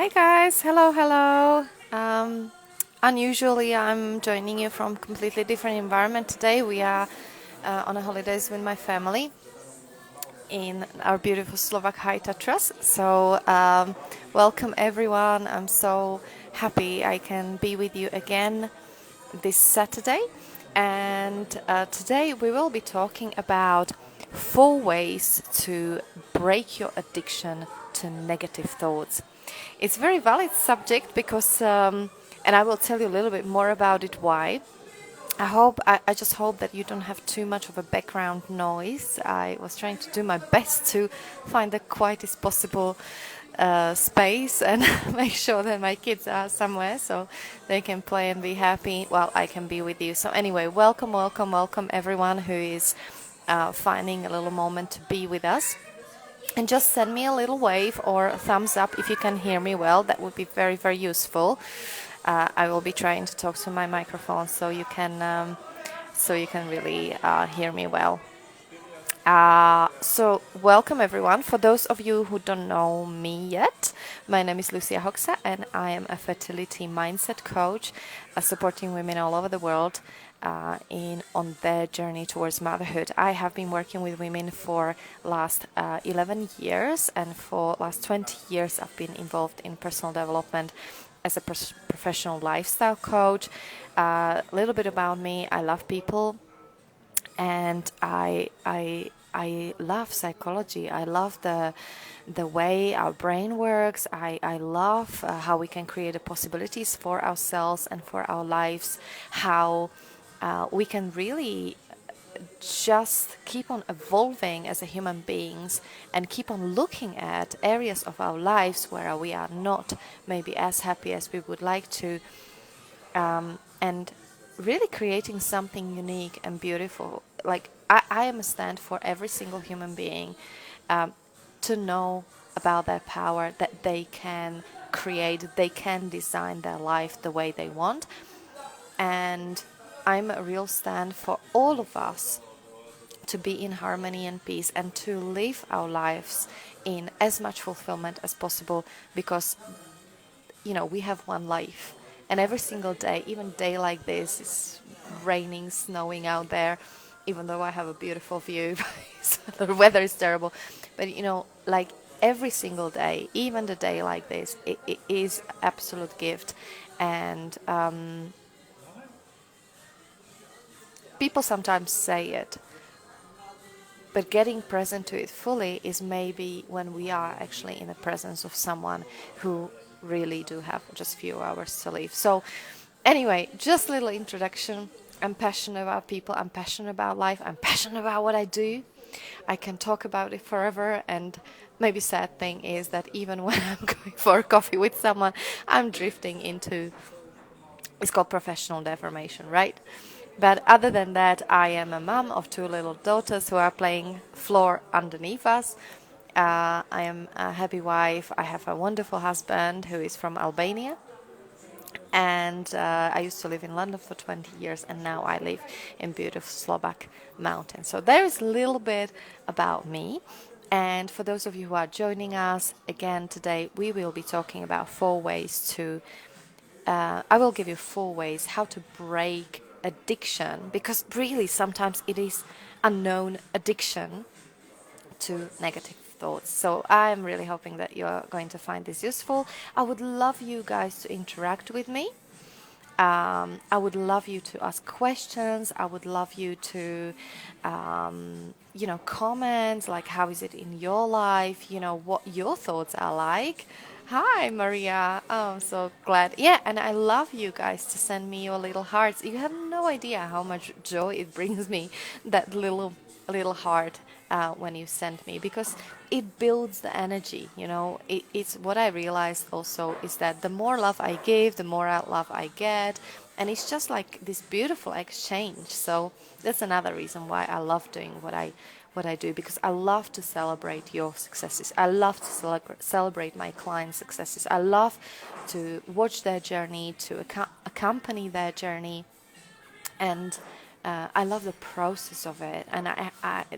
Hi guys, hello, hello. Unusually, I'm joining you from completely different environment today. We are on a holidays with my family in our beautiful Slovak High Tatras. So, welcome everyone. I'm so happy I can be with you again this Saturday. And today we will be talking about 4 ways to break your addiction to negative thoughts. It's a very valid subject because, and I will tell you a little bit more about it why. I just hope that you don't have too much of a background noise. I was trying to do my best to find the quietest possible space and make sure that my kids are somewhere so they can play and be happy while I can be with you. So anyway, welcome, welcome, welcome everyone who is finding a little moment to be with us. And just send me a little wave or a thumbs up if you can hear me well. That would be very, very useful. I will be trying to talk to my microphone so you can really hear me well. So welcome everyone. For those of you who don't know me yet, my name is Lucia Hoxa and I am a fertility mindset coach, supporting women all over the world on their journey towards motherhood. I have been working with women for last 11 years, and for last 20 years I've been involved in personal development as a professional lifestyle coach. A little bit about me: I love people, and I love psychology. I love the way our brain works. I love how we can create the possibilities for ourselves and for our lives. How we can really just keep on evolving as a human beings and keep on looking at areas of our lives where we are not maybe as happy as we would like to, and really creating something unique and beautiful. Like I am a stand for every single human being to know about their power, that they can create, they can design their life the way they want. And I'm a real stand for all of us to be in harmony and peace and to live our lives in as much fulfillment as possible, because we have one life, and every single day, even day like this, it's raining, snowing out there, even though I have a beautiful view. The weather is terrible, but like every single day, even the day like this, it is absolute gift. And people sometimes say it, but getting present to it fully is maybe when we are actually in the presence of someone who really do have just few hours to live. So anyway, just a little introduction. I'm passionate about people, I'm passionate about life, I'm passionate about what I do. I can talk about it forever, and maybe sad thing is that even when I'm going for a coffee with someone, I'm drifting into, it's called professional deformation, right? But other than that, I am a mom of two little daughters who are playing floor underneath us. I am a happy wife. I have a wonderful husband who is from Albania. And I used to live in London for 20 years, and now I live in beautiful Slovak mountains. So there is a little bit about me. And for those of you who are joining us again today, we will be talking about 4 ways to I will give you 4 ways how to break addiction, because really sometimes it is unknown addiction to negative thoughts. So I'm really hoping that you're going to find this useful. I would love you guys to interact with me. I would love you to ask questions. I would love you to, comment, like how is it in your life, what your thoughts are like. Hi, Maria. Oh, I'm so glad. Yeah, and I love you guys to send me your little hearts. You have no idea how much joy it brings me, that little heart when you send me, because it builds the energy. It's what I realized also is that the more love I give, the more love I get, and it's just like this beautiful exchange. So that's another reason why I love doing what I do, because I love to celebrate your successes. I love to celebrate my clients' successes. I love to watch their journey, to accompany their journey, and I love the process of it. And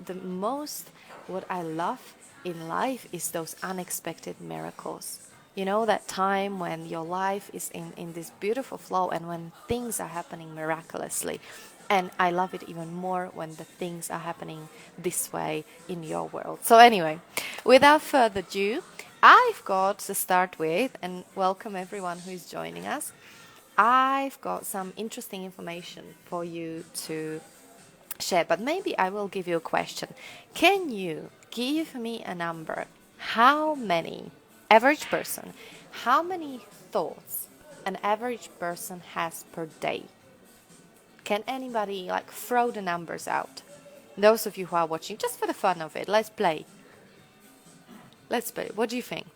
the most what I love in life is those unexpected miracles. You know, that time when your life is in this beautiful flow and when things are happening miraculously. And I love it even more when the things are happening this way in your world. So, anyway, without further ado, I've got to start with, and welcome everyone who is joining us. I've got some interesting information for you to share, but maybe I will give you a question. Can you give me a number? How many, average person, how many thoughts an average person has per day? Can anybody like throw the numbers out? Those of you who are watching, just for the fun of it, let's play. Let's play. What do you think?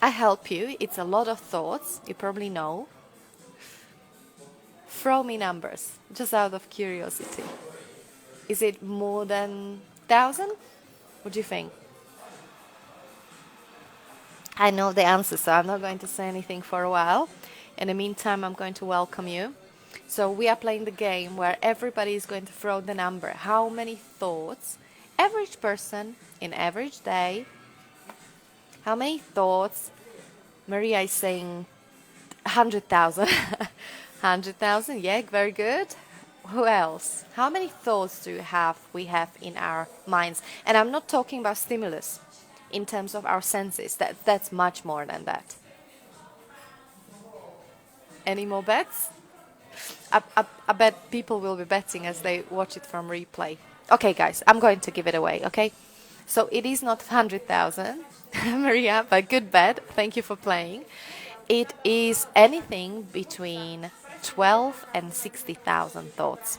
I help you. It's a lot of thoughts. You probably know. Throw me numbers, just out of curiosity. Is it more than 1,000? What do you think? I know the answer, so I'm not going to say anything for a while. In the meantime, I'm going to welcome you. So we are playing the game where everybody is going to throw the number. How many thoughts, average person in average day, how many thoughts? Maria is saying 100,000. 100,000, yeah, very good. Who else? How many thoughts do we have in our minds? And I'm not talking about stimulus in terms of our senses. That's much more than that. Any more bets? I bet people will be betting as they watch it from replay. Okay, guys, I'm going to give it away, okay? So it is not 100,000, Maria, but good bet. Thank you for playing. It is anything between 12 and 60,000 thoughts.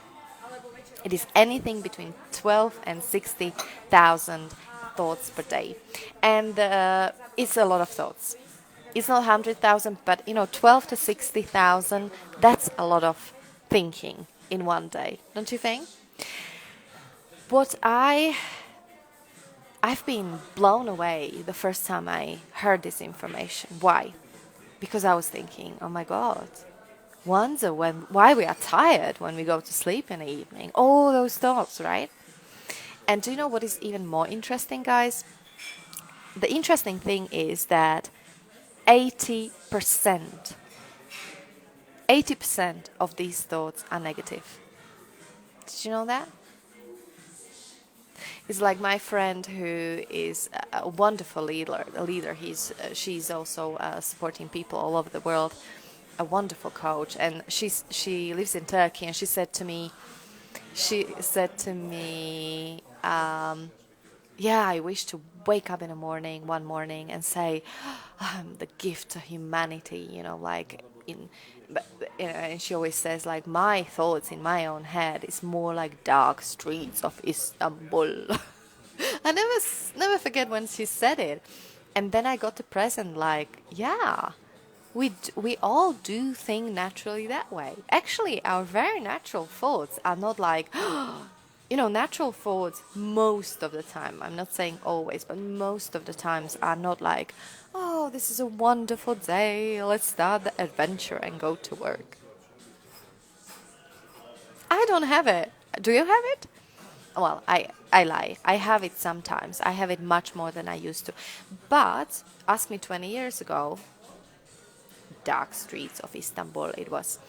It is anything between 12 and 60,000 thoughts per day. And it's a lot of thoughts. It's not 100,000, but 12 to 60,000, that's a lot of thinking in one day, don't you think? What I've been blown away the first time I heard this information. Why? Because I was thinking, oh my God, wonder why we are tired when we go to sleep in the evening. All those thoughts, right? And do you know what is even more interesting, guys? The interesting thing is that 80% of these thoughts are negative. Did you know that? It's like my friend who is a wonderful leader. She's also supporting people all over the world, a wonderful coach, and she lives in Turkey. And she said to me, yeah, I wish to wake up in the morning, one morning, and say, I'm the gift to humanity, like and she always says, like, my thoughts in my own head is more like dark streets of Istanbul. I never forget when she said it. And then I got the present, like, yeah, we all do think naturally that way. Actually, our very natural thoughts are not like, natural thoughts most of the time, I'm not saying always, but most of the times are not like, oh, this is a wonderful day, let's start the adventure and go to work. I don't have it. Do you have it? Well, I lie. I have it sometimes. I have it much more than I used to. But ask me 20 years ago, dark streets of Istanbul it was.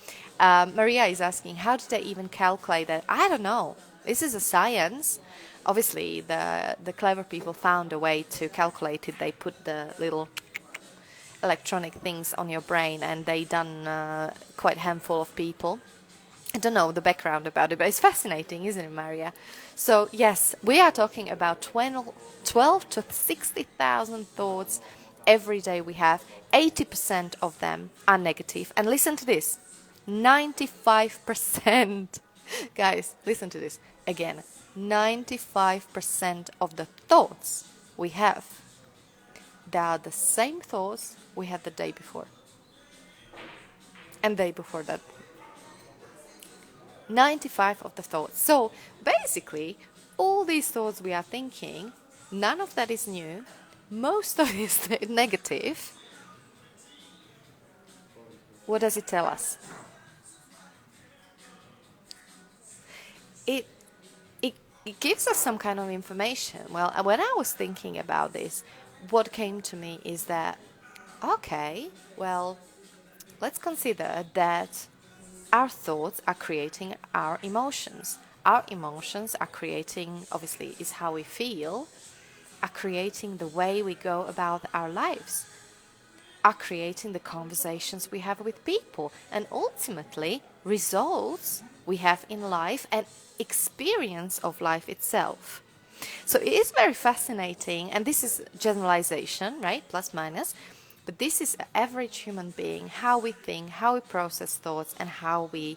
Maria is asking, how did they even calculate that? I don't know. This is a science. Obviously, the clever people found a way to calculate it. They put the little electronic things on your brain, and they done quite a handful of people. I don't know the background about it, but it's fascinating, isn't it, Maria? So, yes, we are talking about 12 to 60,000 thoughts every day we have. 80% of them are negative. And listen to this, 95%. Guys, listen to this again. 95% of the thoughts we have, they are the same thoughts we had the day before. And day before that. 95 of the thoughts. So basically, all these thoughts we are thinking, none of that is new. Most of it is negative. What does it tell us? It gives us some kind of information. Well, when I was thinking about this, what came to me is that, okay, well, let's consider that our thoughts are creating our emotions. Our emotions are creating, obviously, is how we feel, are creating the way we go about our lives, are creating the conversations we have with people, and ultimately results we have in life and experience of life itself. So it is very fascinating, and this is generalization, right? Plus minus. But this is average human being, how we think, how we process thoughts, and how we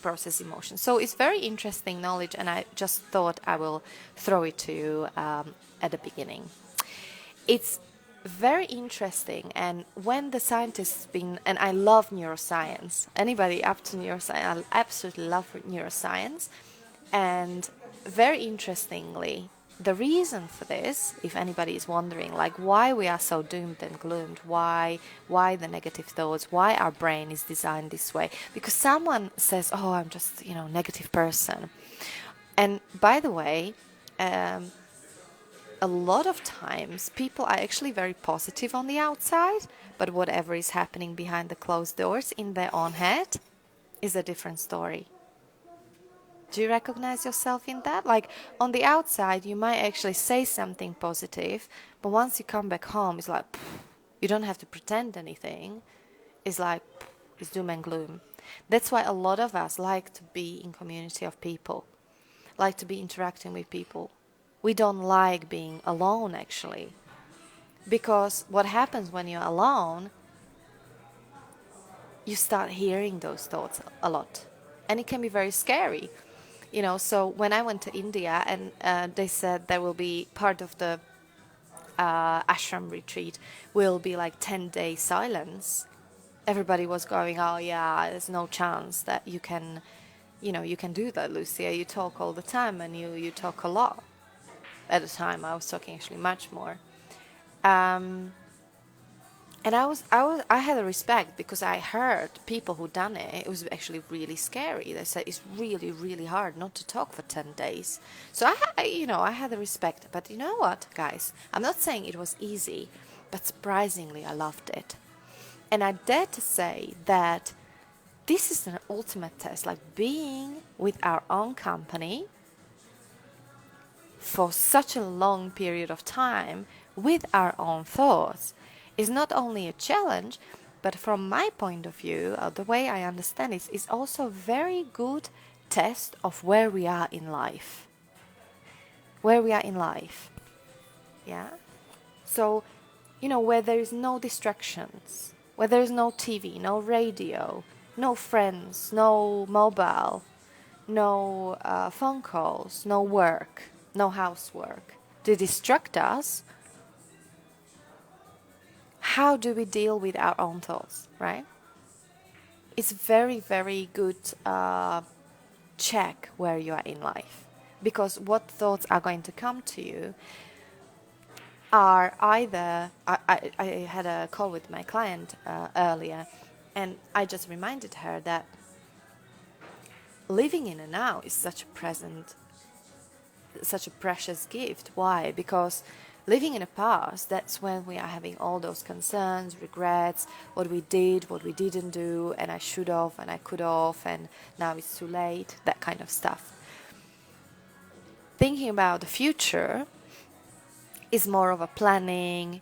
process emotions. So it's very interesting knowledge, and I just thought I will throw it to you at the beginning. It's very interesting, and when the scientists been, and I love neuroscience, anybody up to neuroscience, I absolutely love neuroscience. And very interestingly, the reason for this, if anybody is wondering, like why we are so doomed and gloomed, why the negative thoughts, why our brain is designed this way, because someone says, oh, I'm just, negative person. And by the way, a lot of times people are actually very positive on the outside, but whatever is happening behind the closed doors in their own head is a different story. Do you recognize yourself in that? Like on the outside, you might actually say something positive, but once you come back home, it's like, you don't have to pretend anything. It's like, it's doom and gloom. That's why a lot of us like to be in community of people, like to be interacting with people. We don't like being alone, actually. Because what happens when you're alone, you start hearing those thoughts a lot. And it can be very scary. So when I went to India, and they said there will be part of the ashram retreat will be like 10-day silence, everybody was going, oh yeah, there's no chance that you can do that, Lucia. You talk all the time, and you talk a lot. At the time, I was talking actually much more. And I had a respect, because I heard people who done it. It was actually really scary. They said it's really, really hard not to talk for 10 days. So I had a respect. But you know what, guys? I'm not saying it was easy, but surprisingly, I loved it. And I dare to say that this is an ultimate test, like being with our own company for such a long period of time with our own thoughts is not only a challenge, but from my point of view, the way I understand it, is also a very good test of where we are in life. Where we are in life. Yeah? So, where there is no distractions, where there is no TV, no radio, no friends, no mobile, no phone calls, no work, no housework to distract us. How do we deal with our own thoughts, right? It's very, very good check where you are in life, because what thoughts are going to come to you are either, I had a call with my client earlier, and I just reminded her that living in a now is such a precious gift. Why? Because living in the past, that's when we are having all those concerns, regrets, what we did, what we didn't do, and I should have, and I could have, and now it's too late, that kind of stuff. Thinking about the future is more of a planning,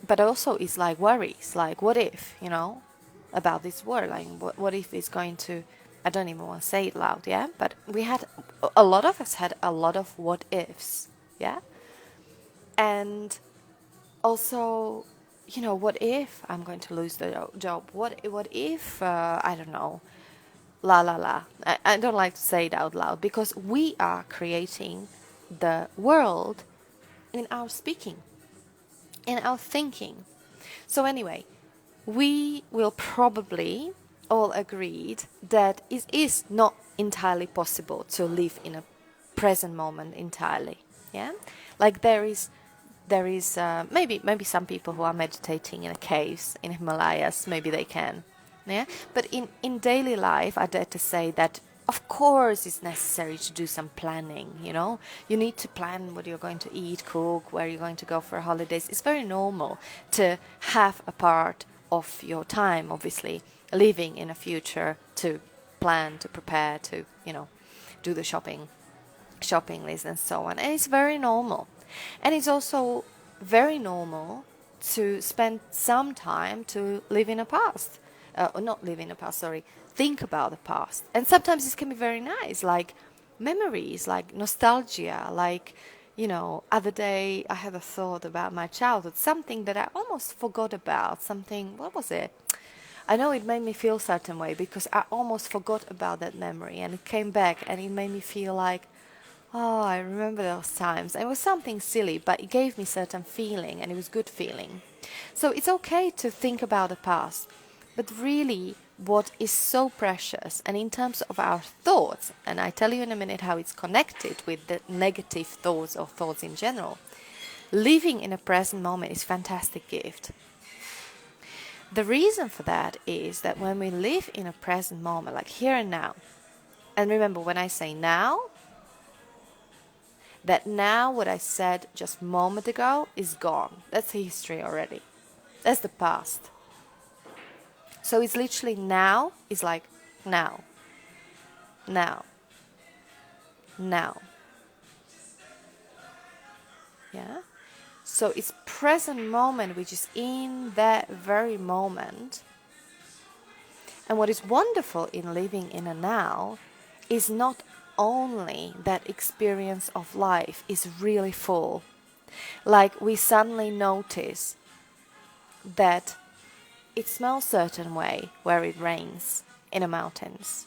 but also it's like worries, like what if, about this world, like what if it's going to, I don't even want to say it loud, yeah? But a lot of us had a lot of what ifs, yeah? And also, what if I'm going to lose the job? What if, I don't know, la la la. I don't like to say it out loud, because we are creating the world in our speaking, in our thinking. So anyway, we will probably all agreed that it is not entirely possible to live in a present moment entirely. Yeah, like there is maybe some people who are meditating in a caves in Himalayas, maybe they can. Yeah, but in daily life, I dare to say that Of course, it's necessary to do some planning, you know. You need to plan what you're going to eat, cook, where you're going to go for holidays. It's very normal to have a part of your time, obviously, living in a future to plan, to prepare, to, you know, do the shopping list and so on. And it's very normal. And it's also very normal to spend some time to live in a past. Or not live in the past, sorry, think about the past. And sometimes this can be very nice, like memories, like nostalgia, like, you know, other day I had a thought about my childhood, something that I almost forgot about, something, what was it? I know it made me feel a certain way because I almost forgot about that memory and it came back and it made me feel like, oh, I remember those times. It was something silly, but it gave me certain feeling and it was good feeling. So it's okay to think about the past, but really what is so precious and in terms of our thoughts, and I tell you in a minute how it's connected with the negative thoughts or thoughts in general, living in a present moment is a fantastic gift. The reason for that is that when we live in a present moment, like here and now, and remember when I say now, that now what I said just a moment ago is gone. That's history already. That's the past. So it's literally now is like now, now, now. Yeah? So it's present moment, which is in that very moment. And what is wonderful in living in a now is not only that experience of life is really full. Like we suddenly notice that it smells a certain way where it rains in the mountains.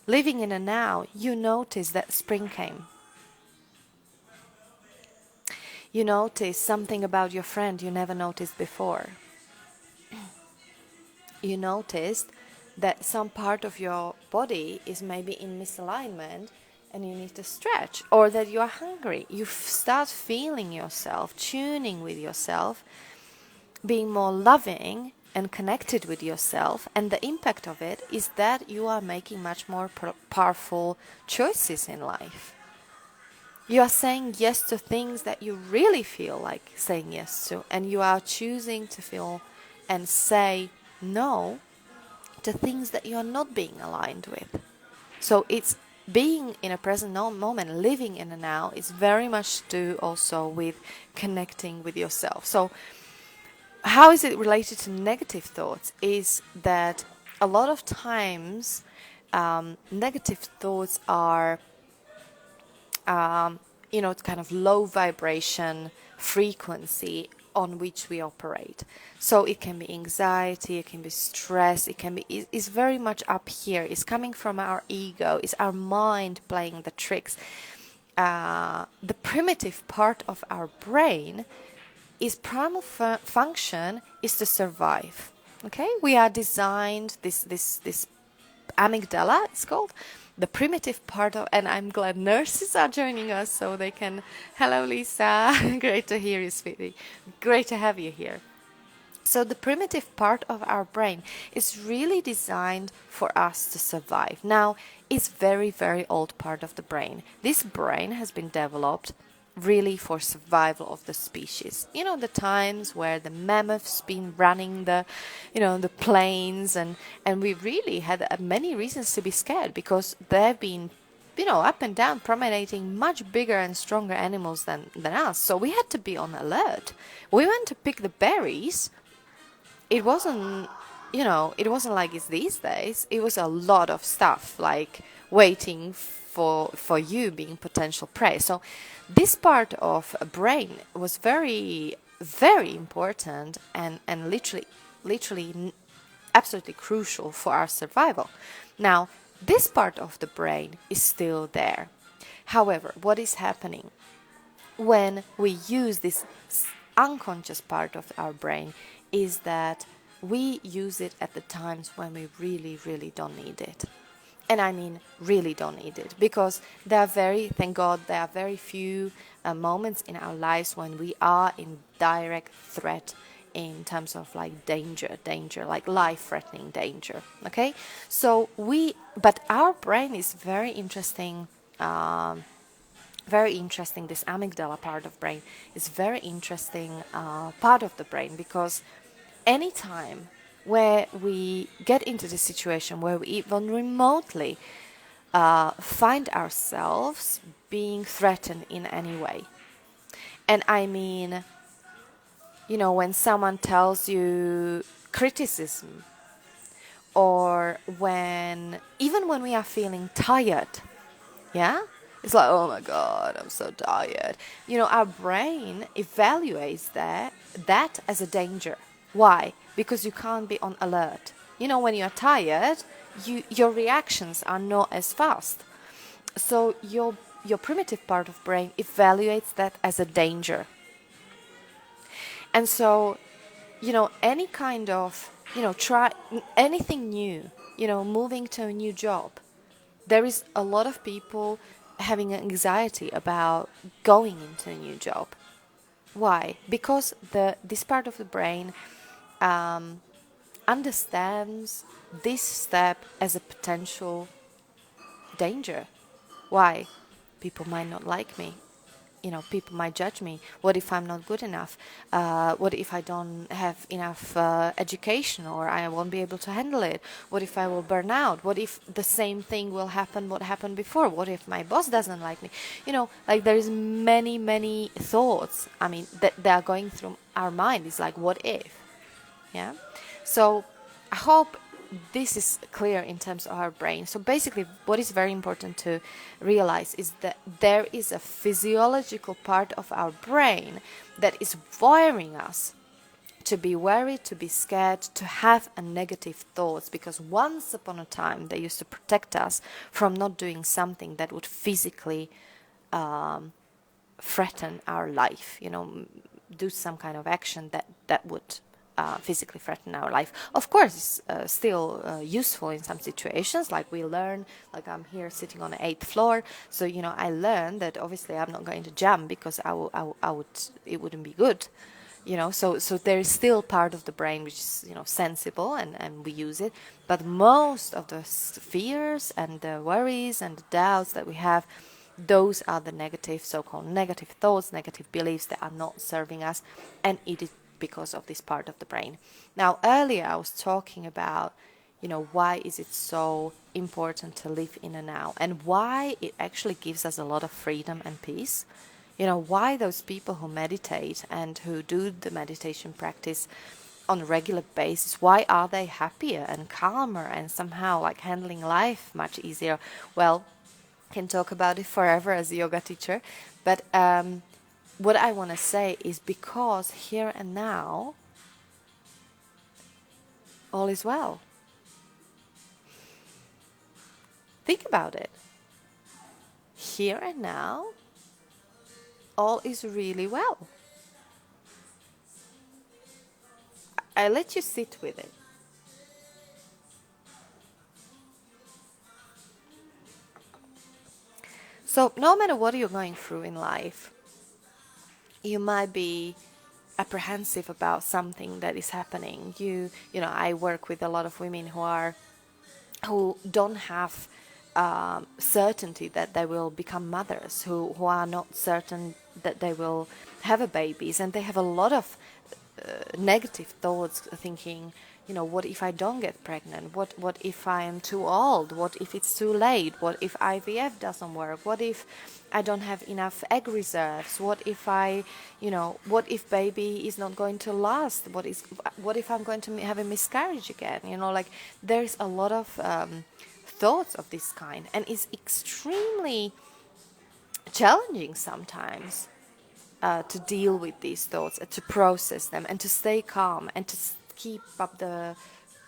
Living in a now, you notice that spring came. You notice something about your friend you never noticed before. You noticed that some part of your body is maybe in misalignment and you need to stretch, or that you are hungry. You start feeling yourself, tuning with yourself, being more loving and connected with yourself, and the impact of it is that you are making much more powerful choices in life. You are saying yes to things that you really feel like saying yes to, and you are choosing to feel and say no to things that you are not being aligned with. So it's being in a present moment, living in the now, is very much to do also with connecting with yourself. So how is it related to negative thoughts is that a lot of times negative thoughts are kind of low vibration frequency on which we operate. So it can be anxiety, it can be stress, it's very much up here. It's coming from our ego, it's our mind playing the tricks. The primitive part of our brain is primal function is to survive. Okay, we are designed this amygdala, it's called the primitive part of, and I'm glad nurses are joining us so they can. Hello, Lisa. Great to hear you, sweetie. Great to have you here. So the primitive part of our brain is really designed for us to survive. Now, it's very, very old part of the brain. This brain has been developed really for survival of the species. You know, the times where the mammoths been running the plains, and we really had many reasons to be scared because they've been up and down promenading much bigger and stronger animals than us. So we had to be on alert. We went to pick the berries. It wasn't like it's these days. It was a lot of stuff like waiting for you being potential prey. So this part of a brain was very, very important and literally absolutely crucial for our survival. Now, this part of the brain is still there. However, what is happening when we use this unconscious part of our brain is that we use it at the times when we really, really don't need it. And I mean really don't need it, because thank God, there are very few moments in our lives when we are in direct threat in terms of like danger, like life-threatening danger. Okay, so but our brain is very interesting. Very interesting. This amygdala part of brain is very interesting part of the brain, because anytime where we get into the situation where we even remotely find ourselves being threatened in any way, and I mean, when someone tells you criticism, or even when we are feeling tired, yeah, it's like, oh my God, I'm so tired. Our brain evaluates that as a danger. Why? Because you can't be on alert. When you're tired, your reactions are not as fast. So your primitive part of brain evaluates that as a danger. And so, any kind of, try anything new, moving to a new job. There is a lot of people having anxiety about going into a new job. Why? Because this part of the brain understands this step as a potential danger. Why? People might not like me. People might judge me. What if I'm not good enough? What if I don't have enough education, or I won't be able to handle it? What if I will burn out? What if the same thing will happen what happened before? What if my boss doesn't like me? Like there is many thoughts, that they are going through our mind. It's like, what if? Yeah. So I hope this is clear in terms of our brain. So basically, what is very important to realize is that there is a physiological part of our brain that is wiring us to be worried, to be scared, to have a negative thoughts, because once upon a time they used to protect us from not doing something that would physically threaten our life, do some kind of action that would physically threaten our life. Of course, it's still useful in some situations, like we learn, like I'm here sitting on the 8th floor, so I learned that obviously I'm not going to jump, because I would it wouldn't be good, so there is still part of the brain which is sensible, and we use it, but most of the fears and the worries and the doubts that we have, those are the negative, so-called negative thoughts, negative beliefs that are not serving us, and it is because of this part of the brain. Now, earlier I was talking about, why is it so important to live in the now, and why it actually gives us a lot of freedom and peace. Why those people who meditate and who do the meditation practice on a regular basis, why are they happier and calmer and somehow like handling life much easier? Well, can talk about it forever as a yoga teacher, but what I want to say is, because here and now, all is well. Think about it. Here and now, all is really well. I let you sit with it. So no matter what you're going through in life, you might be apprehensive about something that is happening. I work with a lot of women who don't have certainty that they will become mothers, who are not certain that they will have a babies, and they have a lot of negative thoughts, thinking, what if I don't get pregnant? What if I am too old? What if it's too late? What if IVF doesn't work? What if I don't have enough egg reserves? What if what if baby is not going to last? What if I'm going to have a miscarriage again? Like there's a lot of thoughts of this kind, and it's extremely challenging sometimes to deal with these thoughts, to process them, and to stay calm, and to keep up the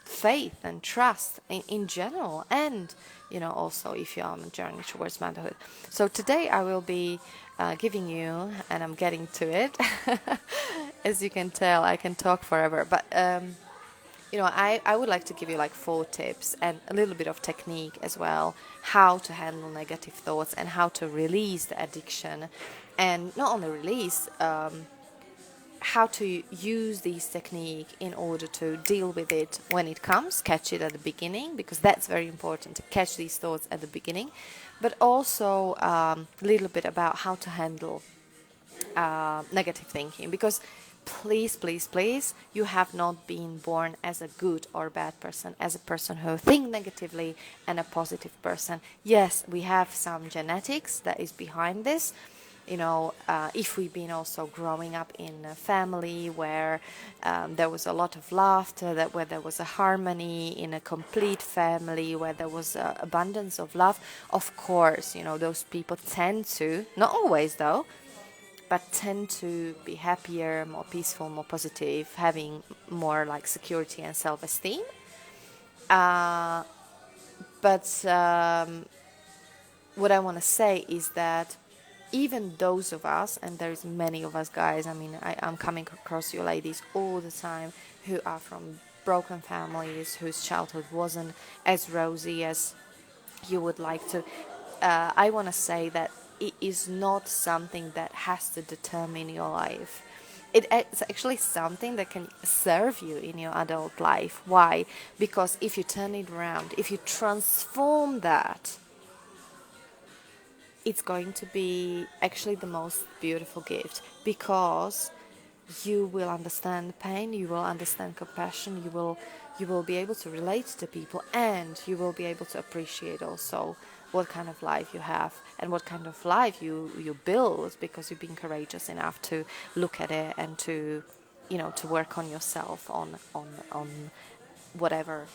faith and trust in general, and also if you're on a journey towards motherhood. So today I will be giving you, and I'm getting to it. As you can tell, I can talk forever, but I would like to give you like 4 tips and a little bit of technique as well, how to handle negative thoughts and how to release the addiction, and not only release, how to use this technique in order to deal with it when it comes, catch it at the beginning, because that's very important to catch these thoughts at the beginning, but also a little bit about how to handle negative thinking, because please, please, please, you have not been born as a good or bad person, as a person who thinks negatively and a positive person. Yes, we have some genetics that is behind this. If we've been also growing up in a family where there was a lot of laughter, where there was a harmony, in a complete family where there was abundance of love, of course, those people tend to, not always though, but tend to be happier, more peaceful, more positive, having more like security and self-esteem. But what I want to say is that even those of us, and there's many of us guys, I mean, I'm coming across you ladies all the time who are from broken families, whose childhood wasn't as rosy as you would like to. I want to say that it is not something that has to determine your life. It's actually something that can serve you in your adult life. Why? Because if you turn it around, if you transform that, it's going to be actually the most beautiful gift, because you will understand pain, you will understand compassion, you will be able to relate to people, and you will be able to appreciate also what kind of life you have and what kind of life you build, because you've been courageous enough to look at it and to to work on yourself, on whatever,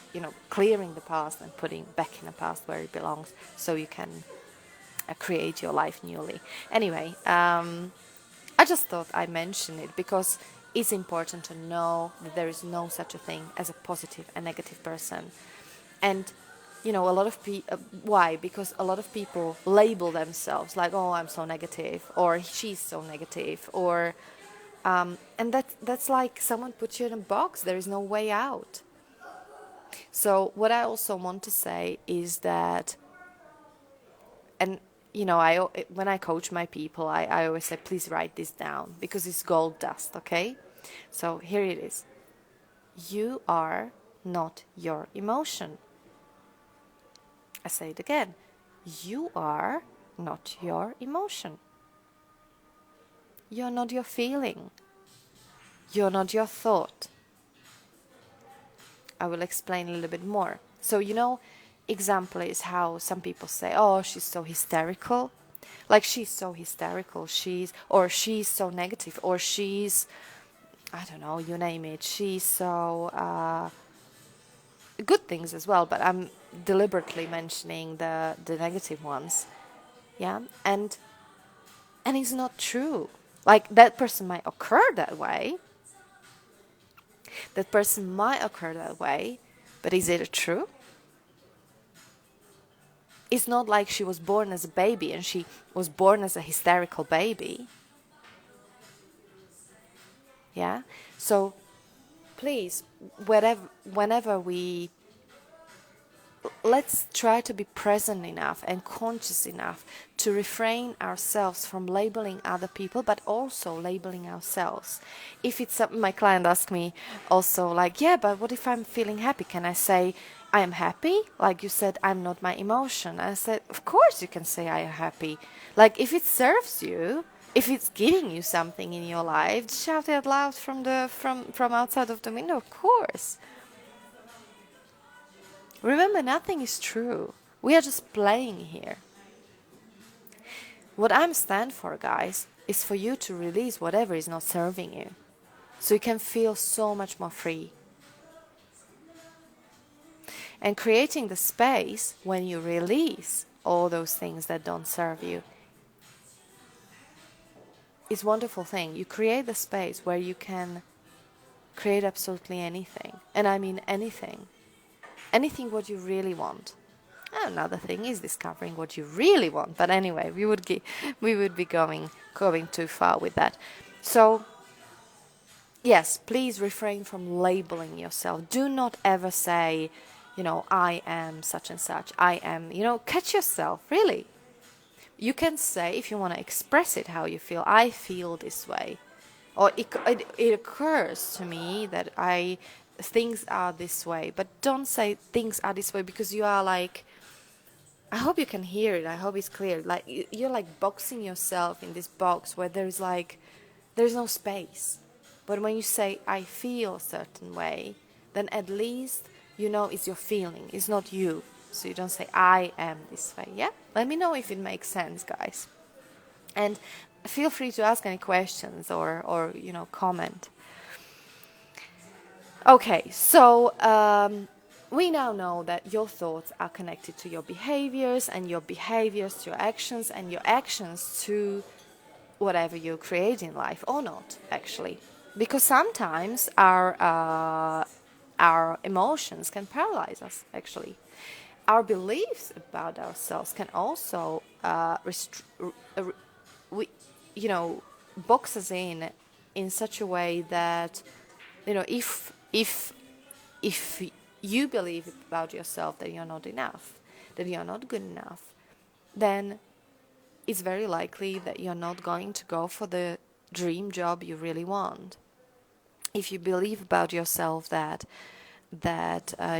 clearing the past and putting back in the past where it belongs, so you can create your life newly. Anyway, I just thought I mentioned it because it's important to know that there is no such a thing as a positive and negative person. And a lot of people, why? Because a lot of people label themselves like, oh, I'm so negative, or she's so negative, or and that's like someone put you in a box. There is no way out. So what I also want to say is that, and when I coach my people, I always say, please write this down, because it's gold dust, okay? So here it is. You are not your emotion. I say it again. You are not your emotion. You're not your feeling. You're not your thought. I will explain a little bit more. So, example is how some people say, oh, she's so hysterical. Like, she's so hysterical, she's so negative, or she's, I don't know, you name it, she's so, good things as well, but I'm deliberately mentioning the negative ones. Yeah, and it's not true. Like, that person might occur that way. That person might occur that way, but is it true? It's not like she was born as a baby and she was born as a hysterical baby. Yeah? So please, whenever let's try to be present enough and conscious enough to refrain ourselves from labeling other people, but also labeling ourselves. If it's something my client asked me also, like, yeah, but what if I'm feeling happy? Can I say I am happy? Like you said, I'm not my emotion. I said, of course you can say I am happy. Like, if it serves you, if it's giving you something in your life, shout it out loud from outside of the window, of course. Remember, nothing is true. We are just playing here. What I'm stand for, guys, is for you to release whatever is not serving you, so you can feel so much more free. And creating the space when you release all those things that don't serve you is a wonderful thing. You create the space where you can create absolutely anything. And I mean anything. Anything what you really want. Another thing is discovering what you really want. But anyway, we would be going too far with that. So yes, please refrain from labeling yourself. Do not ever say, I am such and such. I am, catch yourself, really. You can say, if you want to express it how you feel, I feel this way. or it occurs to me that things are this way. But don't say things are this way, because you are like, I hope you can hear it. I hope it's clear. Like you're like boxing yourself in this box where there's no space. But when you say I feel a certain way, then at least you know it's your feeling. It's not you. So you don't say I am this way. Yeah. Let me know if it makes sense, guys. And feel free to ask any questions or comment. Okay, so we now know that your thoughts are connected to your behaviors, and your behaviors to your actions, and your actions to whatever you create in life, or not, actually. Because sometimes our emotions can paralyze us, actually. Our beliefs about ourselves can also we, box us in such a way that, if you believe about yourself that you're not enough, that you're not good enough, then it's very likely that you're not going to go for the dream job you really want. If you believe about yourself that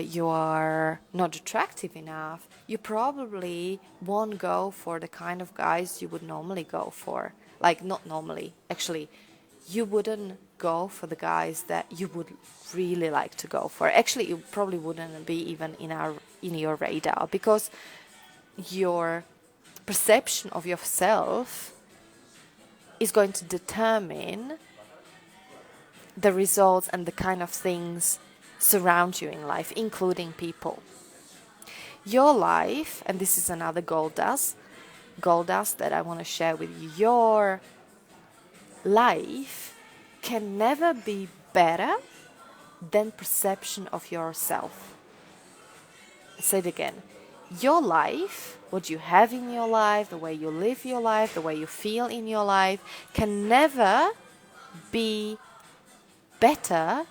you are not attractive enough, you probably won't go for the kind of guys you would normally go for. Like, not normally, actually, you wouldn't go for the guys that you would really like to go for. Actually, it probably wouldn't be even in your radar, because your perception of yourself is going to determine the results and the kind of things surround you in life, including people. Your life, and this is another gold dust that I want to share with you. Your life can never be better than perception of yourself. I'll say it again. Your life, what you have in your life, the way you live your life, the way you feel in your life, can never be better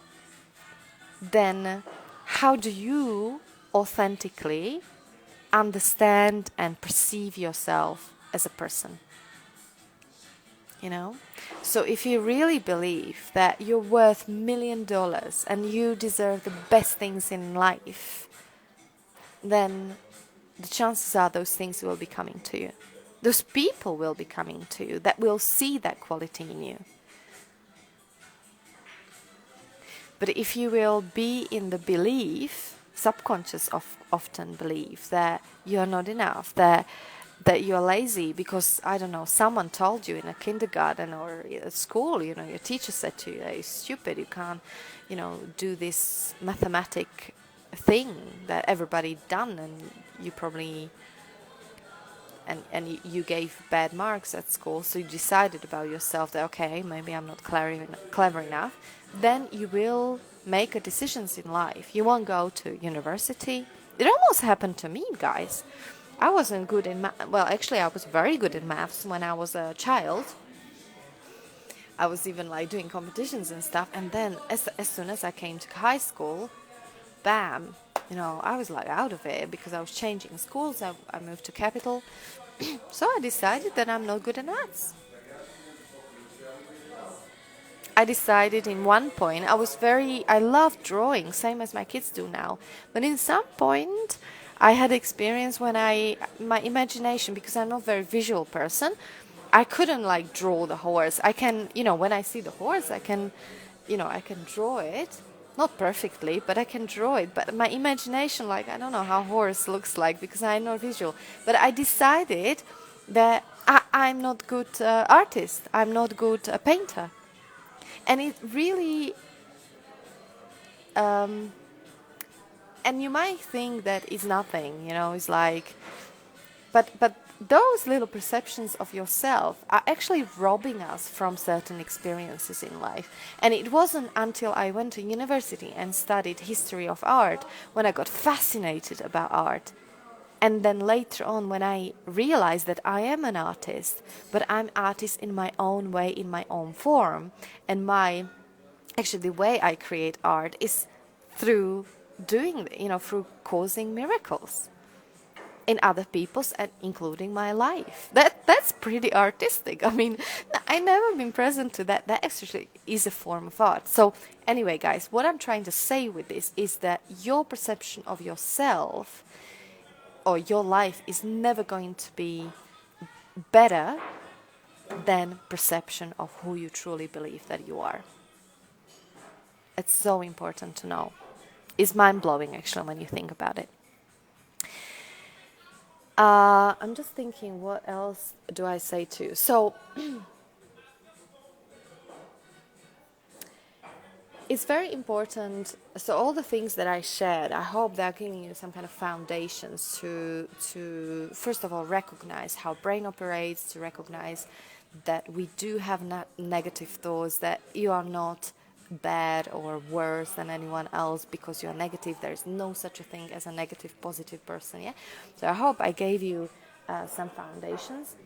than how do you authentically understand and perceive yourself as a person. So if you really believe that you're worth $1 million and you deserve the best things in life, then the chances are those things will be coming to you. Those people will be coming to you that will see that quality in you. But if you will be in the belief, subconscious often believe, that you're not enough, that you're lazy because, I don't know, someone told you in a kindergarten or at school, your teacher said to you, hey, you're stupid, you can't, do this mathematic thing that everybody done, and you probably, and you gave bad marks at school, so you decided about yourself that, okay, maybe I'm not clever enough, then you will make decisions in life. You won't go to university. It almost happened to me, guys. I wasn't good in math. Well, actually, I was very good in maths when I was a child. I was even like doing competitions and stuff. And then as soon as I came to high school, bam, I was like out of it, because I was changing schools. I moved to capital. So I decided that I'm not good at maths. I decided in one point, I loved drawing, same as my kids do now. But in some point, I had experience when my imagination, because I'm not a very visual person, I couldn't like draw the horse. I can, when I see the horse, I can draw it. Not perfectly, but I can draw it. But my imagination, like, I don't know how a horse looks like, because I'm not visual. But I decided that I'm not good artist. I'm not good painter. And it really, and you might think that it's nothing, it's like, but those little perceptions of yourself are actually robbing us from certain experiences in life. And it wasn't until I went to university and studied history of art when I got fascinated about art. And then later on, when I realized that I am an artist, but I'm artist in my own way, in my own form, and the way I create art is through through causing miracles. in other people's and including my life. That's pretty artistic. I mean, I never been present to that. That actually is a form of art. So anyway, guys, what I'm trying to say with this is that your perception of yourself or your life is never going to be better than perception of who you truly believe that you are. It's so important to know. It's mind-blowing actually when you think about it. I'm just thinking, what else do I say to you? So it's very important. So all the things that I shared, I hope they're giving you some kind of foundations to first of all recognize how brain operates, to recognize that we do have negative thoughts, that you are not bad or worse than anyone else because you're negative. There is no such a thing as a negative positive person. Yeah. So I hope I gave you some foundations.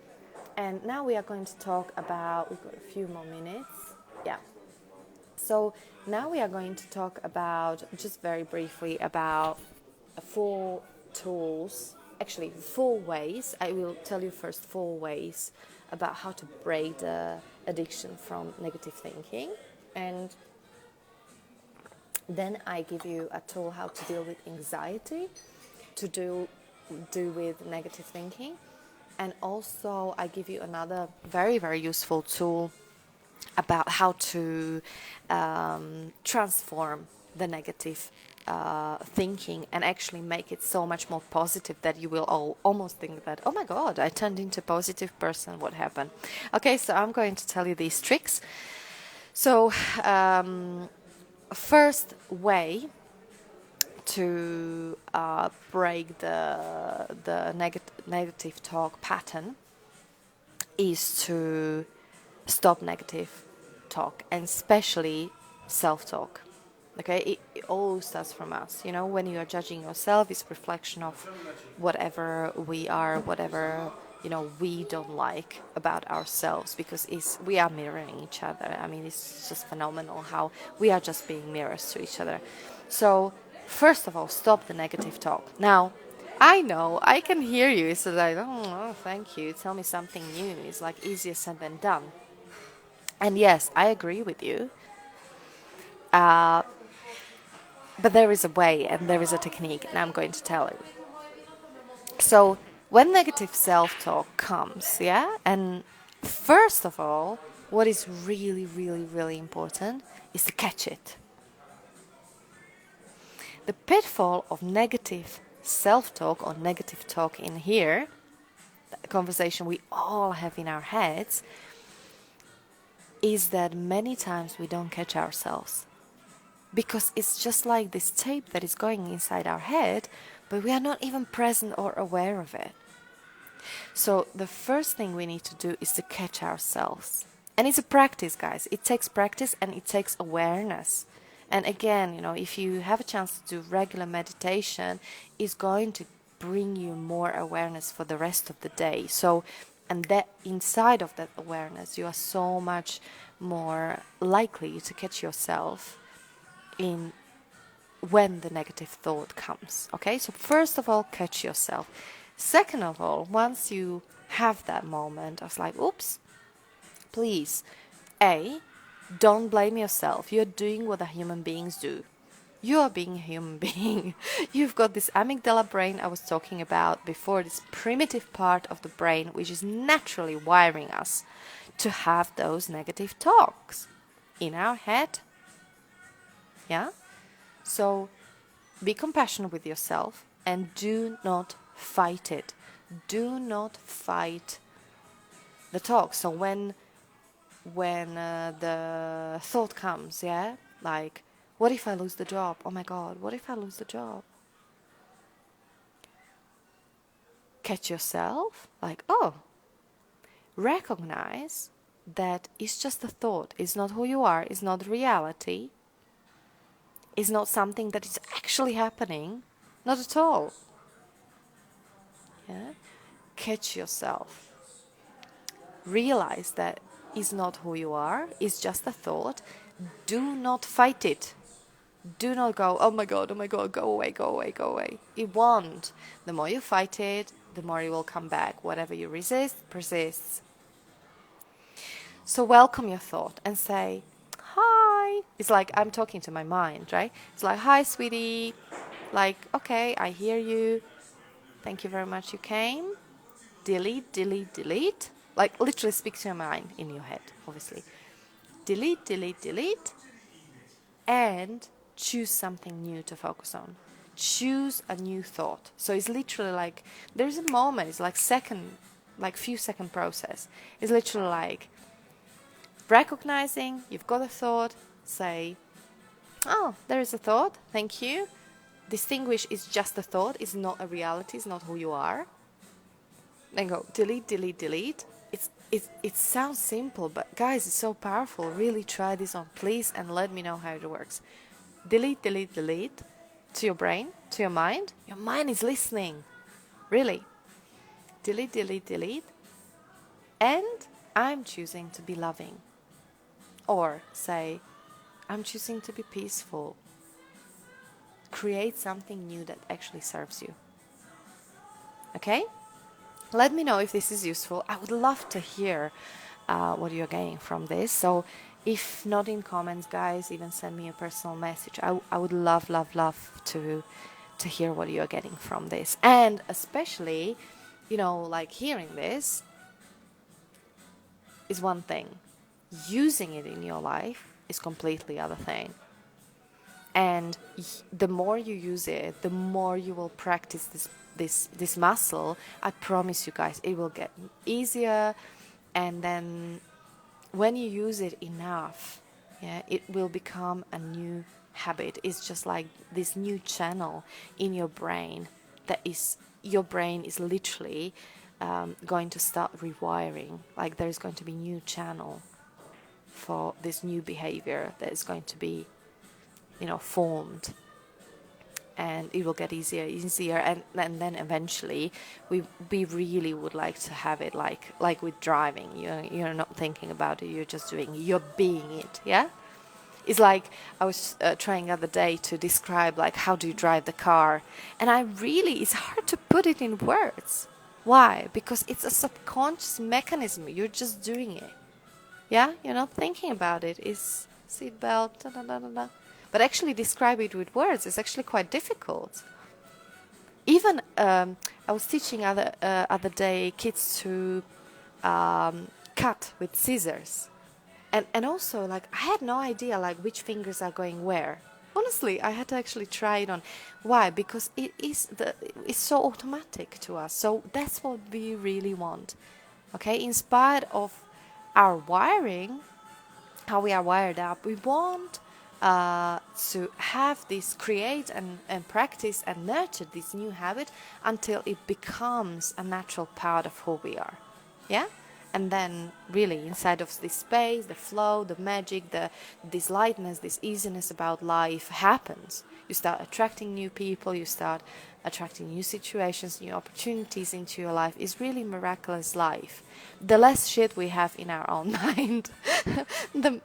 And now we are going to talk about, we've got a few more minutes. Yeah. So now we are going to talk about, just very briefly, about 4 tools, actually 4 ways. I will tell you first 4 ways about how to break the addiction from negative thinking. And then I give you a tool how to deal with anxiety, to do with negative thinking. And also I give you another very, very useful tool about how to transform the negative thinking and actually make it so much more positive that you will almost think that, oh my God, I turned into a positive person, what happened? Okay, so I'm going to tell you these tricks. So first way to break the negative talk pattern is to stop negative talk, and especially self-talk. Okay, it all starts from us. You know, when you are judging yourself, it's a reflection of whatever we are, whatever, you know, we don't like about ourselves, because we are mirroring each other. I mean, it's just phenomenal how we are just being mirrors to each other. So first of all, stop the negative talk. Now, I know, I can hear you. It's like, oh, thank you. Tell me something new. It's like easier said than done. And yes, I agree with you. But there is a way and there is a technique, and I'm going to tell you. So when negative self-talk comes, yeah, and first of all, what is really, really, really important is to catch it. The pitfall of negative self-talk or negative talk in here, the conversation we all have in our heads, is that many times we don't catch ourselves. Because it's just like this tape that is going inside our head, but we are not even present or aware of it. So the first thing we need to do is to catch ourselves. And it's a practice, guys. It takes practice and it takes awareness. And again, you know, if you have a chance to do regular meditation, it's going to bring you more awareness for the rest of the day. So, and that inside of that awareness, you are so much more likely to catch yourself in when the negative thought comes. Okay, so first of all, catch yourself. Second of all, once you have that moment of like, oops, please, don't blame yourself. You're doing what the human beings do. You are being a human being. You've got this amygdala brain I was talking about before, this primitive part of the brain which is naturally wiring us to have those negative talks in our head. Yeah? So be compassionate with yourself and do not fight it. Do not fight the talk. So when the thought comes, yeah, like, what if I lose the job? Oh my God, what if I lose the job? Catch yourself, like, oh, recognize that it's just a thought. It's not who you are. It's not reality. It's not something that is actually happening. Not at all. Yeah? Catch yourself. Realize that it's not who you are. It's just a thought. Do not fight it. Do not go, oh my God, go away, go away, go away. It won't. The more you fight it, the more it will come back. Whatever you resist, persists. So welcome your thought and say, hi. It's like I'm talking to my mind, right? It's like, hi, sweetie. Like, okay, I hear you. Thank you very much you came. Delete, delete, delete. Like literally speak to your mind in your head, obviously. Delete, delete, delete. And choose something new to focus on. Choose a new thought. So it's literally like, there's a moment, it's like few second process. It's literally like recognizing you've got a thought, say, oh, there is a thought, thank you. Distinguish is just a thought, it's not a reality, it's not who you are. Then go delete, delete, delete. It sounds simple, but guys, it's so powerful. Really try this on, please, and let me know how it works. Delete, delete, delete to your brain, to your mind. Your mind is listening. Really. Delete, delete, delete. And I'm choosing to be loving. Or say, I'm choosing to be peaceful. Create something new that actually serves you. Okay? Let me know if this is useful. I would love to hear what you're getting from this. So if not in comments, guys, even send me a personal message. I would love, love, love to hear what you're getting from this. And especially, like hearing this is one thing. Using it in your life is completely other thing. And the more you use it, the more you will practice this muscle. I promise you guys, it will get easier. And then when you use it enough, it will become a new habit. It's just like this new channel in your brain your brain is literally going to start rewiring. Like there's going to be new channel for this new behavior that is going to be formed, and it will get easier, and then eventually we really would like to have it like with driving. You're not thinking about it, you're just doing, you're being it. It's like I was trying the other day to describe like how do you drive the car, and it's hard to put it in words. Why? Because it's a subconscious mechanism. You're just doing it. You're not thinking about it. It's seatbelt, da da da da da. But actually describe it with words is actually quite difficult. Even I was teaching other day kids to cut with scissors, and also like I had no idea like which fingers are going where. Honestly, I had to actually try it on. Why? Because it's so automatic to us. So that's what we really want. Okay, in spite of our wiring, how we are wired up, we want to have this, create and practice and nurture this new habit until it becomes a natural part of who we are. And then really inside of this space, the flow, the magic, this lightness, this easiness about life happens. You start attracting new people, you start attracting new situations, new opportunities into your life. It's really miraculous life. The less shit we have in our own mind, the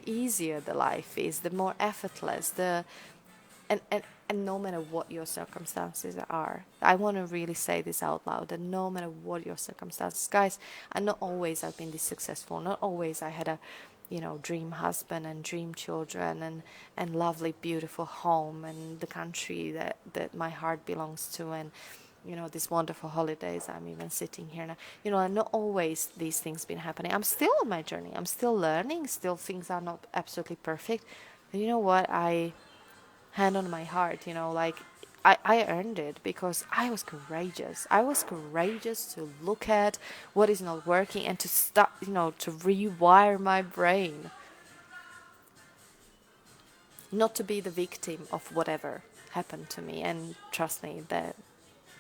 easier the life is, the more effortless, and no matter what your circumstances are. I want to really say this out loud, that no matter what your circumstances, guys, and not always I've been this successful, not always I had a dream husband and dream children and lovely beautiful home and the country that my heart belongs to, and these wonderful holidays. I'm even sitting here now. Not always these things been happening. I'm still on my journey. I'm still learning. Still things are not absolutely perfect. And you know what? I hand on my heart, like I earned it because I was courageous. I was courageous to look at what is not working and to start, to rewire my brain. Not to be the victim of whatever happened to me. And trust me that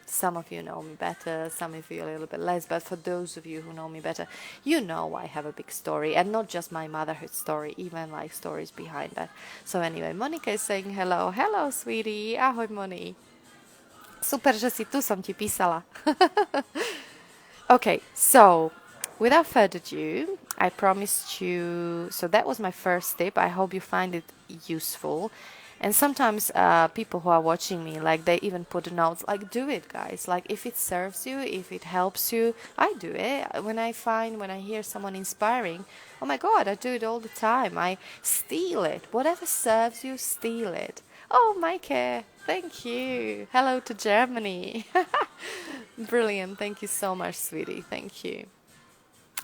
some of you know me better, some of you a little bit less, but for those of you who know me better, I have a big story, and not just my motherhood story, even like stories behind that. So anyway, Monika is saying hello. Hello, sweetie. Ahoj, Moni. Super, že si tu, som ti písala. Okay, so without further ado, I promised you. So that was my first tip. I hope you find it useful. And sometimes people who are watching me, like they even put notes, like do it, guys. Like if it serves you, if it helps you, I do it. When I hear someone inspiring, oh my God, I do it all the time. I steal it. Whatever serves you, steal it. Oh, Maike, thank you. Hello to Germany. Brilliant. Thank you so much, sweetie. Thank you.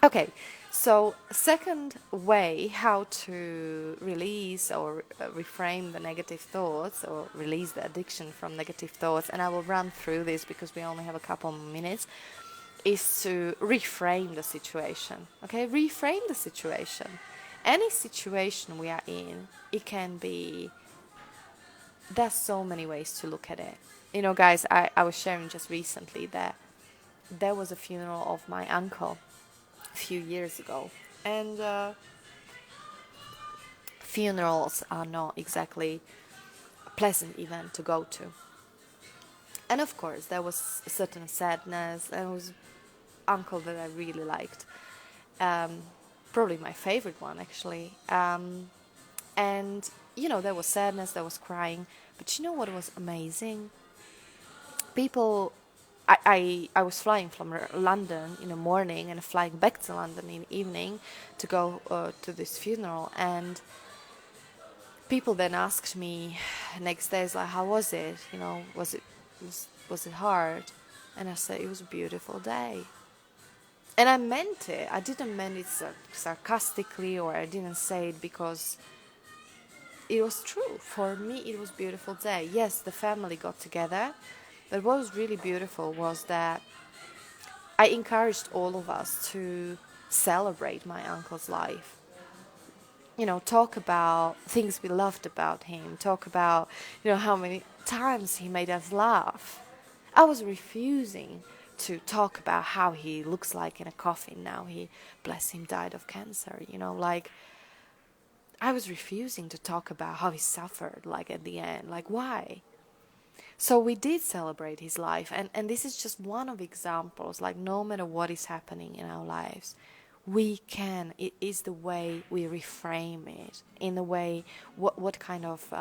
Okay, so second way how to release or reframe the negative thoughts or release the addiction from negative thoughts, and I will run through this because we only have a couple of minutes, is to reframe the situation. Okay, reframe the situation. Any situation we are in, it can be, there's so many ways to look at it. You know, guys, I was sharing just recently that there was a funeral of my uncle a few years ago. And funerals are not exactly a pleasant event to go to. And of course, there was a certain sadness, and it was uncle that I really liked. Probably my favorite one, actually. And, you know, there was sadness, there was crying. But you know what was amazing? People, I was flying from London in the morning and flying back to London in the evening to go to this funeral. And people then asked me next day, like, how was it? You know, was it hard? And I said, it was a beautiful day. And I meant it. I didn't mean it sarcastically, or I didn't say it because it was true. For me, it was a beautiful day. Yes, the family got together. But what was really beautiful was that I encouraged all of us to celebrate my uncle's life. You know, talk about things we loved about him, talk about, you know, how many times he made us laugh. I was refusing to talk about how he looks like in a coffin now. He, bless him, died of cancer, you know, like, I was refusing to talk about how he suffered, like, at the end. Like, why? So we did celebrate his life, and this is just one of examples, like, no matter what is happening in our lives, we can, it is the way we reframe it, in the way, what kind of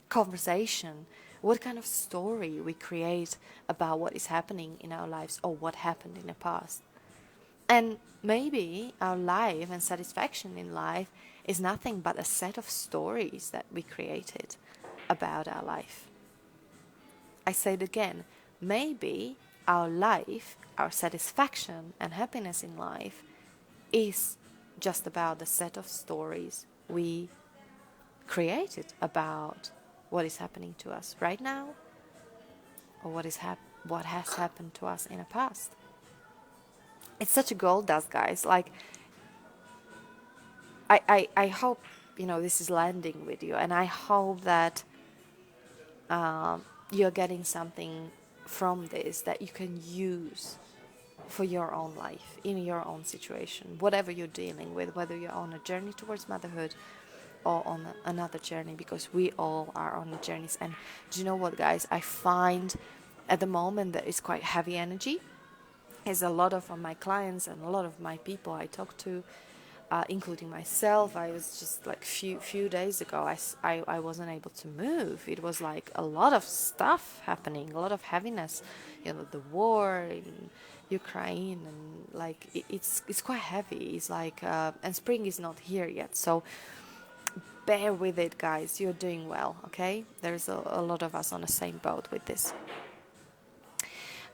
conversation, what kind of story we create about what is happening in our lives or what happened in the past. And maybe our life and satisfaction in life is nothing but a set of stories that we created about our life. I say it again, maybe our life, our satisfaction and happiness in life is just about the set of stories we created about what is happening to us right now, or what has happened to us in the past. It's such a gold dust, guys. Like, I hope, you know, this is landing with you, and I hope that you're getting something from this that you can use for your own life, in your own situation, whatever you're dealing with, whether you're on a journey towards motherhood or on another journey, because we all are on the journeys. And do you know what, guys? I find at the moment that it's quite heavy energy. As a lot of my clients and a lot of my people I talk to, including myself, I was just like few days ago, I wasn't able to move. It was like a lot of stuff happening, a lot of heaviness, you know, the war in Ukraine, and like it's quite heavy. It's like and spring is not here yet, so bear with it, guys. You're doing well, okay? There's a lot of us on the same boat with this.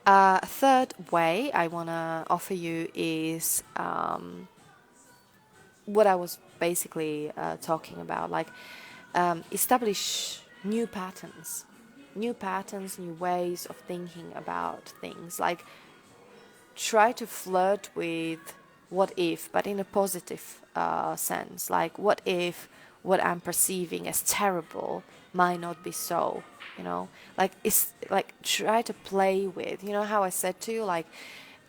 Third way I want to offer you is what I was basically talking about, like establish new patterns, new ways of thinking about things. Like, try to flirt with what if, but in a positive sense. Like, what if what I'm perceiving as terrible might not be so, you know? Like, it's like, try to play with, you know how I said to you, like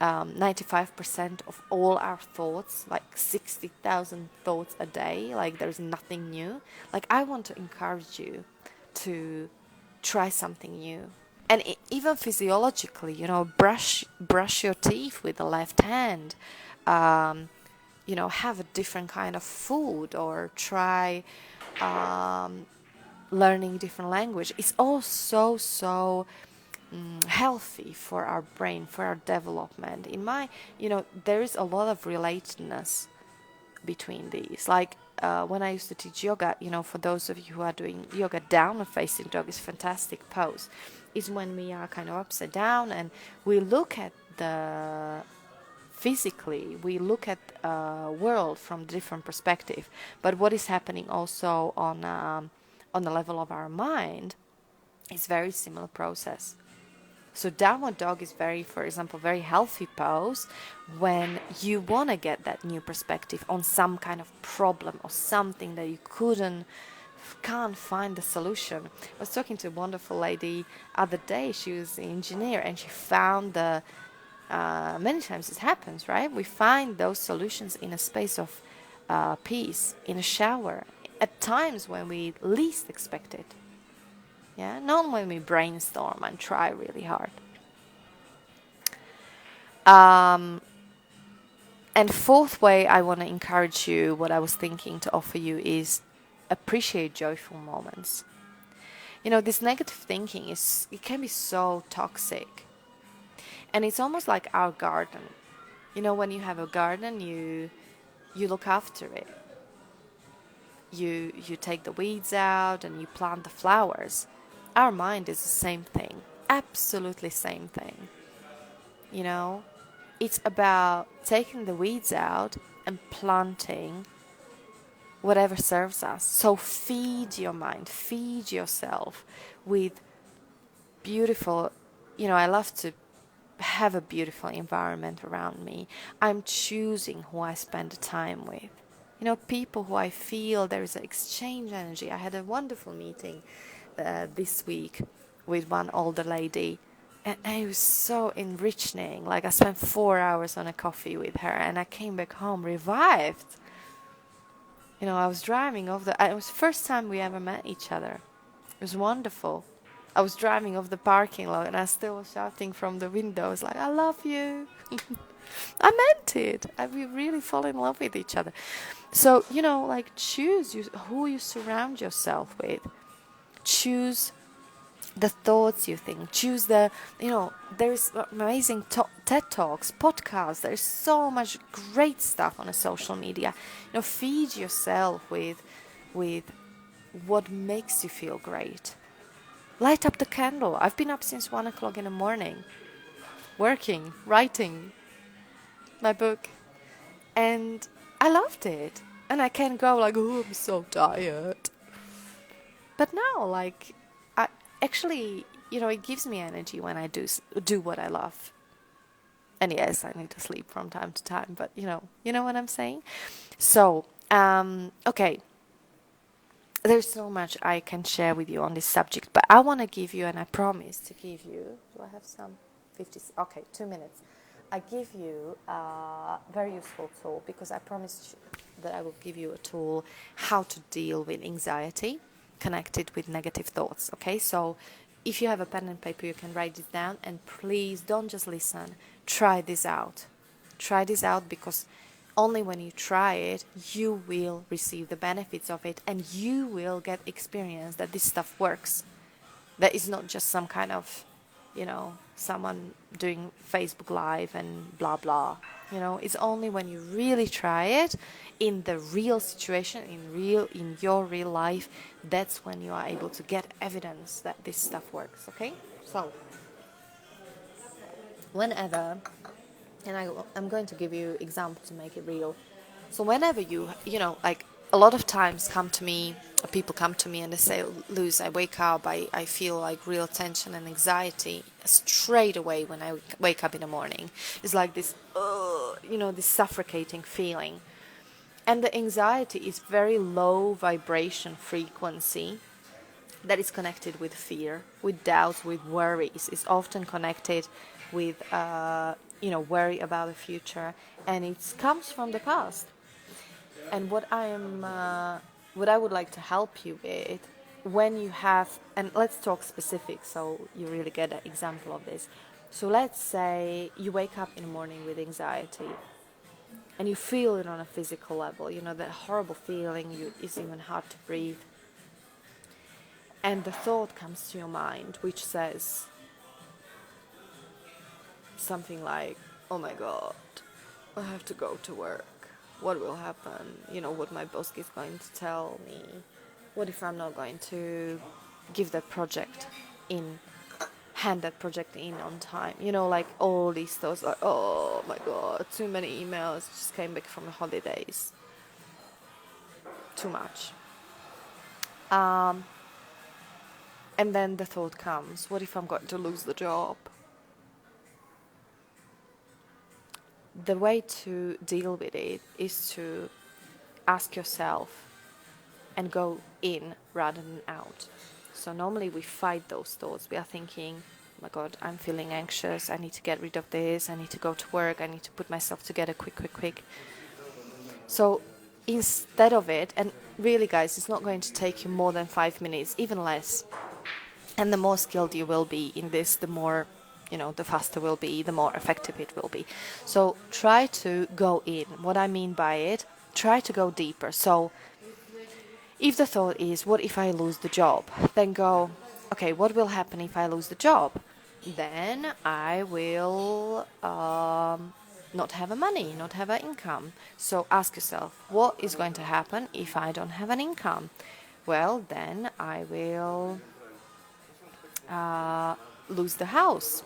95% of all our thoughts, like 60,000 thoughts a day, like there's nothing new. Like, I want to encourage you to try something new. And even physiologically, you know, brush brush your teeth with the left hand, um, have a different kind of food, or try learning different language. It's all so healthy for our brain, for our development. There is a lot of relatedness between these. Like when I used to teach yoga, for those of you who are doing yoga, downward facing dog is fantastic pose. Is when we are kind of upside down and we look at the physically, we look at world from different perspective. But what is happening also on the level of our mind is very similar process. So downward dog is for example, very healthy pose when you want to get that new perspective on some kind of problem or something that you can't find the solution. I was talking to a wonderful lady other day. She was an engineer and she found many times it happens, right? We find those solutions in a space of peace, in a shower, at times when we least expect it. Yeah, not when we brainstorm and try really hard. And fourth way I want to encourage you, what I was thinking to offer you, is appreciate joyful moments. This negative thinking it can be so toxic. And it's almost like our garden. When you have a garden, you look after it. You take the weeds out and you plant the flowers. Our mind is the same thing. Absolutely same thing. It's about taking the weeds out and planting whatever serves us. So feed your mind, feed yourself with beautiful, I love to have a beautiful environment around me. I'm choosing who I spend the time with. People who I feel there is an exchange energy. I had a wonderful meeting this week with one older lady, and it was so enriching. Like, I spent 4 hours on a coffee with her, and I came back home revived. I was driving off it was the first time we ever met each other. It was wonderful. I was driving off the parking lot and I still was shouting from the windows like, I love you. I meant it. We really fall in love with each other. So, choose who you surround yourself with. Choose the thoughts you think. Choose there's amazing TED Talks, podcasts. There's so much great stuff on a social media. Feed yourself with what makes you feel great. Light up the candle. I've been up since 1 o'clock in the morning, working, writing my book, and I loved it. And I can go like, oh, I'm so tired. But now, I actually, it gives me energy when I do what I love. And yes, I need to sleep from time to time, but you know what I'm saying. So, okay. There's so much I can share with you on this subject, but I want to give you, and I promise to give you, do I have some 50? Okay, 2 minutes. I give you a very useful tool, because I promised that I will give you a tool how to deal with anxiety connected with negative thoughts. Okay, so if you have a pen and paper, you can write this down, and please don't just listen. Try this out. Try this out, because only when you try it, you will receive the benefits of it, and you will get experience that this stuff works. That is not just some kind of, someone doing Facebook Live and blah, blah. It's only when you really try it in the real situation, in your real life, that's when you are able to get evidence that this stuff works, okay? So, whenever, and I'm going to give you example to make it real. So whenever a lot of times people come to me and they say, Luz, I wake up, I feel like real tension and anxiety straight away when I wake up in the morning. It's like this, this suffocating feeling. And the anxiety is very low vibration frequency that is connected with fear, with doubts, with worries. It's often connected with, worry about the future, and it comes from the past. And what I would like to help you with, when you have, and let's talk specific, so you really get an example of this. So let's say you wake up in the morning with anxiety and you feel it on a physical level, you know, that horrible feeling, it's even hard to breathe. And the thought comes to your mind which says something like, oh my god, I have to go to work. What will happen? You know, what my boss is going to tell me. What if I'm not going to give that project in, hand that project in on time? You know, like all these thoughts like, oh my god, too many emails, just came back from the holidays. Too much. And then the thought comes, what if I'm going to lose the job? The way to deal with it is to ask yourself and go in rather than out. So normally we fight those thoughts. We are thinking, oh my god, I'm feeling anxious, I need to get rid of this, I need to go to work, I need to put myself together quick. So instead of it, and really guys, it's not going to take you more than 5 minutes, even less. And the more skilled you will be in this, the more, you know, the faster will be, the more effective it will be. So try to go in. What I mean by it, try to go deeper. So if the thought is, what if I lose the job? Then go, okay, what will happen if I lose the job? Then I will not have a money, not have an income. So ask yourself, what is going to happen if I don't have an income? Well, then I will lose the house.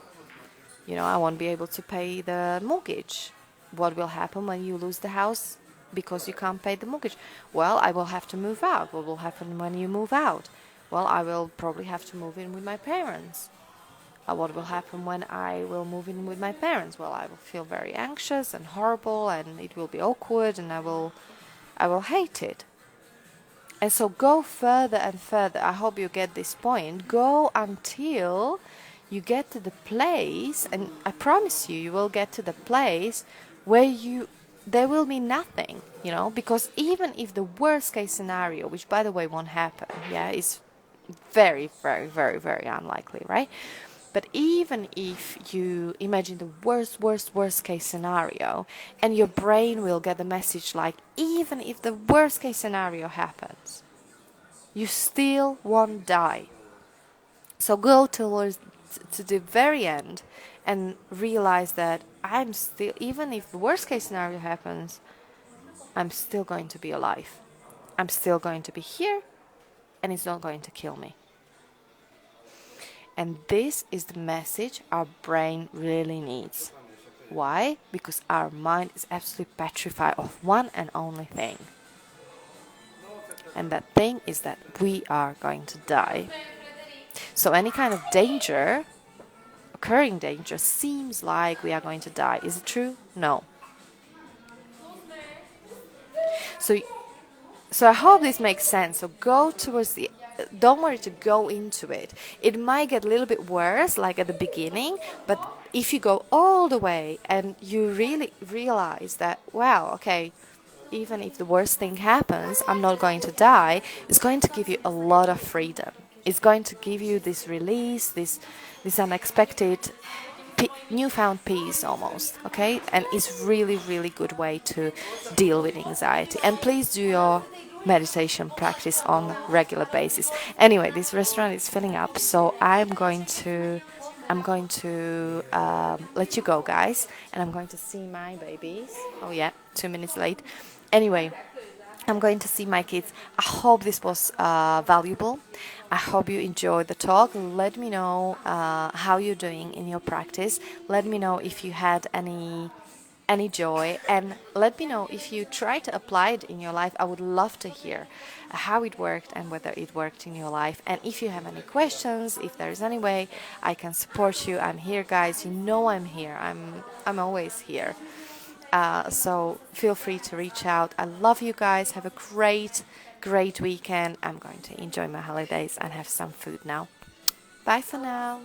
You know, I won't be able to pay the mortgage. What will happen when you lose the house because you can't pay the mortgage? Well, I will have to move out. What will happen when you move out? Well, I will probably have to move in with my parents. What will happen when I will move in with my parents? Well, I will feel very anxious and horrible, and it will be awkward, and I will hate it. And so go further and further. I hope you get this point. Go until you get to the place, and I promise you, you will get to the place where there will be nothing, you know, because even if the worst case scenario, which by the way won't happen, yeah, is very, very, very, very unlikely, right? But even if you imagine the worst case scenario, and your brain will get the message like, even if the worst case scenario happens, you still won't die. So go towards to the very end and realize that I'm still, even if the worst case scenario happens, I'm still going to be alive. I'm still going to be here, and it's not going to kill me. And this is the message our brain really needs. Why? Because our mind is absolutely petrified of one and only thing. And that thing is that we are going to die. So any kind of danger, occurring danger, seems like we are going to die. Is it true? No. So I hope this makes sense. So go towards the, don't worry to go into it. It might get a little bit worse, like at the beginning, but if you go all the way and you really realize that, wow, okay, even if the worst thing happens, I'm not going to die, it's going to give you a lot of freedom. It's going to give you this release, this unexpected newfound peace almost, okay? And it's really good way to deal with anxiety. And please do your meditation practice on regular basis. Anyway, this restaurant is filling up, so I'm going to let you go, guys, and I'm going to see my babies. Oh yeah, 2 minutes late. Anyway, I'm going to see my kids. I hope this was valuable. I hope you enjoyed the talk. Let me know how you're doing in your practice. Let me know if you had any joy, and let me know if you try to apply it in your life. I would love to hear how it worked and whether it worked in your life. And if you have any questions, if there is any way I can support you, I'm here, guys. You know I'm here. I'm always here. So feel free to reach out. I love you guys. Have a great weekend. I'm going to enjoy my holidays and have some food now. Bye for now.